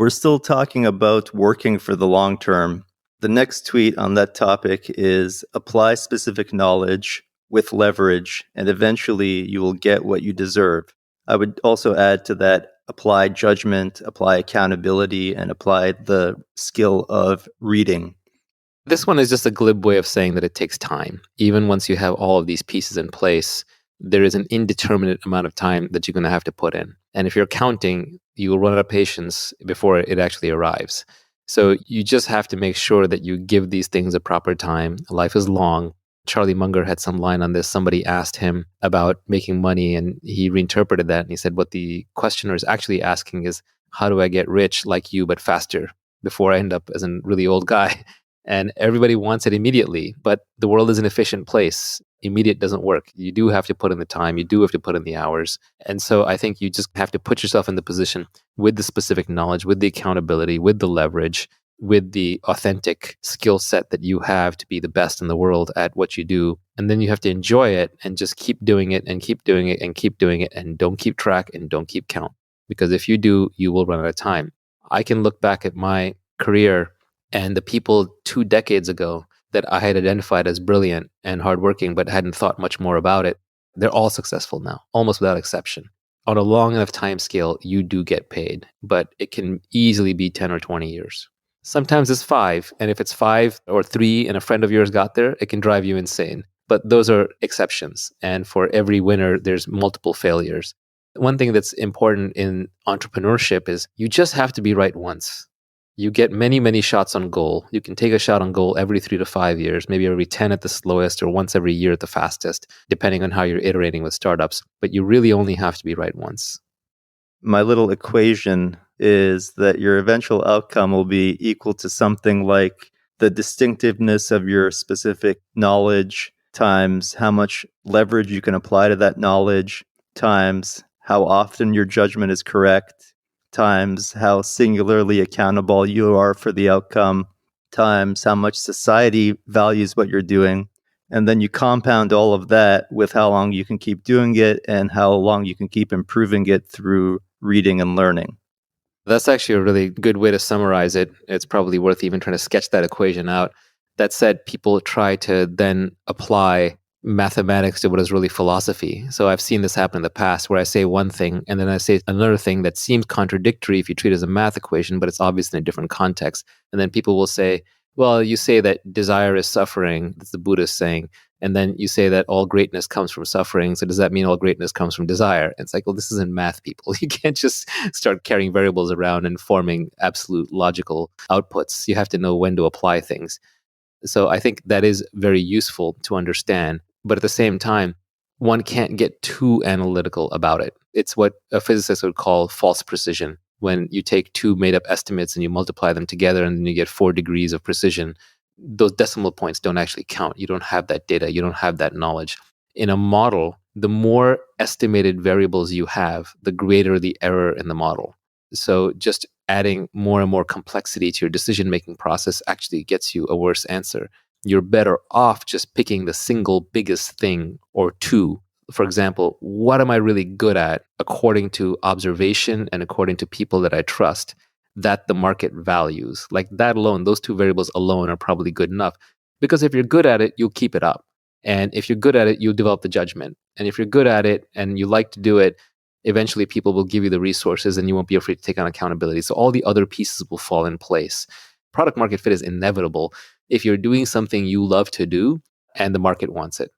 We're still talking about working for the long term. The next tweet on that topic is apply specific knowledge with leverage, and eventually you will get what you deserve. I would also add to that apply judgment, apply accountability, and apply the skill of reading. This one is just a glib way of saying that it takes time. Even once you have all of these pieces in place, there is an indeterminate amount of time that you're going to have to put in. And if you're counting, you will run out of patience before it actually arrives. So you just have to make sure that you give these things a proper time. Life is long. Charlie Munger had some line on this. Somebody asked him about making money, and he reinterpreted that. And he said, what the questioner is actually asking is, how do I get rich like you, but faster, before I end up as a really old guy? And everybody wants it immediately, but the world is an efficient place. Immediate doesn't work. You do have to put in the time. You do have to put in the hours. And so I think you just have to put yourself in the position with the specific knowledge, with the accountability, with the leverage, with the authentic skill set that you have to be the best in the world at what you do. And then you have to enjoy it and just keep doing it and keep doing it and keep doing it, and don't keep track and don't keep count. Because if you do, you will run out of time. I can look back at my career and the people 2 decades ago that I had identified as brilliant and hardworking, but hadn't thought much more about it, they're all successful now, almost without exception. On a long enough time scale, you do get paid, but it can easily be 10 or 20 years. Sometimes it's 5, and if it's 5 or 3 and a friend of yours got there, it can drive you insane. But those are exceptions, and for every winner, there's multiple failures. One thing that's important in entrepreneurship is you just have to be right once. You get many, many shots on goal. You can take a shot on goal every 3 to 5 years, maybe every 10 at the slowest, or once every year at the fastest, depending on how you're iterating with startups. But you really only have to be right once. My little equation is that your eventual outcome will be equal to something like the distinctiveness of your specific knowledge times how much leverage you can apply to that knowledge times how often your judgment is correct times how singularly accountable you are for the outcome, times how much society values what you're doing. And then you compound all of that with how long you can keep doing it and how long you can keep improving it through reading and learning. That's actually a really good way to summarize it. It's probably worth even trying to sketch that equation out. That said, people try to then apply mathematics to what is really philosophy. So I've seen this happen in the past where I say one thing and then I say another thing that seems contradictory if you treat it as a math equation, but it's obviously in a different context. And then people will say, well, you say that desire is suffering. That's the Buddhist saying. And then you say that all greatness comes from suffering. So does that mean all greatness comes from desire? And it's like, well, this isn't math, people. You can't just start carrying variables around and forming absolute logical outputs. You have to know when to apply things. So I think that is very useful to understand. But at the same time, one can't get too analytical about it. It's what a physicist would call false precision. When you take 2 made-up estimates and you multiply them together and then you get 4 degrees of precision, those decimal points don't actually count. You don't have that data. You don't have that knowledge. In a model, the more estimated variables you have, the greater the error in the model. So just adding more and more complexity to your decision-making process actually gets you a worse answer. You're better off just picking the single biggest thing or 2. For example, what am I really good at according to observation and according to people that I trust that the market values? Like that alone, those 2 variables alone are probably good enough. Because if you're good at it, you'll keep it up. And if you're good at it, you'll develop the judgment. And if you're good at it and you like to do it, eventually people will give you the resources and you won't be afraid to take on accountability. So all the other pieces will fall in place. Product market fit is inevitable if you're doing something you love to do and the market wants it.